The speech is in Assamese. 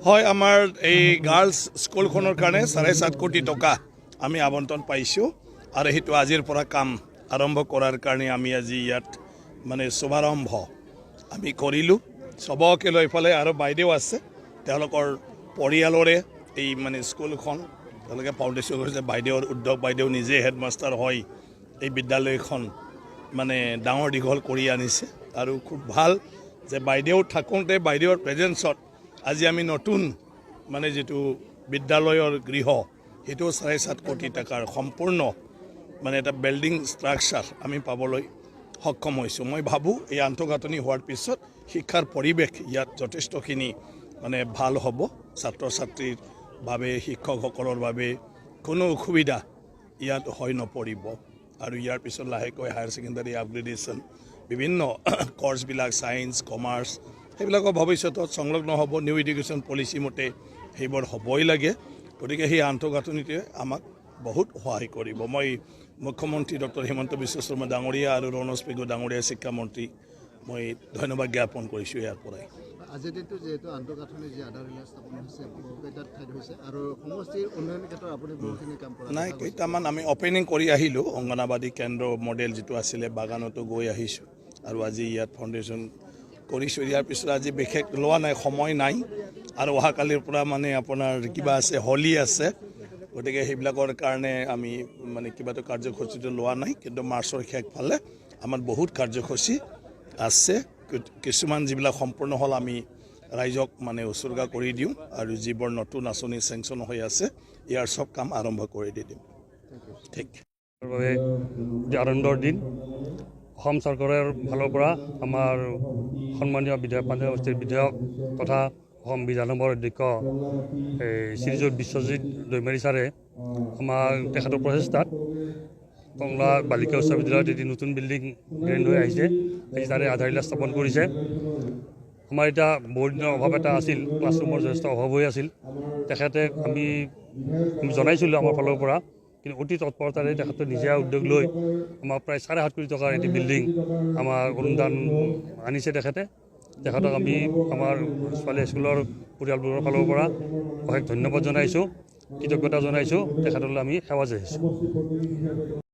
হয় আমাৰ এই গাৰ্লছ স্কুলখনৰ কাৰণে 7.5 কোটি টকা আমি আবণ্টন পাইছোঁ আৰু সেইটো আজিৰ পৰা কাম আৰম্ভ কৰাৰ কাৰণে আমি আজি ইয়াত মানে শুভাৰম্ভ আমি কৰিলোঁ সবকে লৈ ফালে আৰু বাইদেউ আছে তেওঁলোকৰ পৰিয়ালৰে এই মানে স্কুলখন তেওঁলোকে ফাউণ্ডেশ্যন কৰিছে বাইদেউৰ উদ্যোগ বাইদেউ নিজে হেডমাষ্টাৰ হয় এই বিদ্যালয়খন মানে ডাঙৰ দীঘল কৰি আনিছে আৰু খুব ভাল যে বাইদেউ থাকোঁতে বাইদেউৰ প্ৰেজেন্সত আজি আমি নতুন মানে যেটো বিদ্যালয়ৰ গৃহ সেইটো 7.5 কোটি টকাৰ সম্পূৰ্ণ মানে এটা বিল্ডিং ষ্ট্ৰাকচাৰ আমি পাবলৈ সক্ষম হৈছোঁ মই ভাবোঁ এই আন্তঃগাঁথনি হোৱাৰ পিছত শিক্ষাৰ পৰিৱেশ ইয়াত যথেষ্টখিনি মানে ভাল হ'ব ছাত্ৰ ছাত্ৰীৰ বাবে শিক্ষকসকলৰ বাবে কোনো অসুবিধা ইয়াত হৈ নপৰিব আৰু ইয়াৰ পিছত লাহেকৈ হায়াৰ ছেকেণ্ডাৰী আপগ্ৰেডেশ্যন বিভিন্ন কোৰ্ছবিলাক সায়েন্স কমাৰ্চ সেইবিলাকৰ ভৱিষ্যতত সংলগ্ন হ'ব নিউ এডুকেশ্যন পলিচি মতে সেইবোৰ হ'বই লাগে গতিকে সেই আন্তঃগাঁথনিটোৱে আমাক বহুত সহায় কৰিব মই মুখ্যমন্ত্ৰী ডক্টৰ হিমন্ত বিশ্ব শৰ্মা ডাঙৰীয়া আৰু ৰণোজ পেগু ডাঙৰীয়া শিক্ষামন্ত্ৰী মই ধন্যবাদ জ্ঞাপন কৰিছোঁ ইয়াৰ পৰাই আজিৰ দিনটো যেহেতু আন্তঃগাঁথনি যে আধাৰশিলা স্থাপন হৈছে বহুকেইটা ঠাইত হৈছে আৰু সমষ্টিৰ উন্নয়নৰ ক্ষেত্ৰত আপুনি বহুখিনি কাম কৰা নাই কেইটামান আমি অপেনিং কৰি আহিলোঁ অংগনাবাদী কেন্দ্ৰ মডেল যিটো আছিলে বাগানতো গৈ আহিছোঁ আৰু আজি ইয়াত ফাউণ্ডেশ্যন কৰিছোঁ ইয়াৰ পিছত আজি বিশেষ লোৱা নাই সময় নাই আৰু অহাকালিৰ পৰা মানে আপোনাৰ কিবা আছে হোলী আছে গতিকে সেইবিলাকৰ কাৰণে আমি মানে কিবাটো কাৰ্যসূচীটো লোৱা নাই কিন্তু মাৰ্চৰ শেষফালে আমাৰ বহুত কাৰ্যসূচী আছে কিছুমান যিবিলাক সম্পূৰ্ণ হ'ল আমি ৰাইজক মানে উৎসৰ্গা কৰি দিওঁ আৰু যিবোৰ নতুন আঁচনি চেংচন হৈ আছে ইয়াৰ চব কাম আৰম্ভ কৰি দি দিম ঠিক আনন্দৰ দিন অসম চৰকাৰৰ ফালৰ পৰা আমাৰ সন্মানীয় বিধায়ক পাঞ্জাৱ সমষ্টিৰ বিধায়ক তথা অসম বিধানসভাৰ অধ্যক্ষ শ্ৰীযুত বিশ্বজিৎ দৈমাৰী ছাৰে আমাৰ তেখেতৰ প্ৰচেষ্টাত টংলা বালিকা উচ্চ বিদ্যালয়ত এটি নতুন বিল্ডিং গ্ৰেণ্ড হৈ আহিছে আজি তাৰে আধাৰশিলা স্থাপন কৰিছে আমাৰ এতিয়া বহুত দিনৰ অভাৱ এটা আছিল ক্লাছৰুমৰ যথেষ্ট অভাৱ হৈ আছিল তেখেতে আমি জনাইছিলোঁ আমাৰ ফালৰ পৰা কিন্তু অতি তৎপৰতাৰে তেখেতে নিজে উদ্যোগ লৈ আমাৰ প্ৰায় 7.5 কোটি টকাৰ এটি বিল্ডিং আমাৰ অনুদান আনিছে তেখেতক আমি আমাৰ ছোৱালী স্কুলৰ পৰিয়ালবোৰৰ ফালৰ পৰা অশেষ ধন্যবাদ জনাইছোঁ কৃতজ্ঞতা জনাইছোঁ তেখেতলৈ আমি সেৱা জনাইছোঁ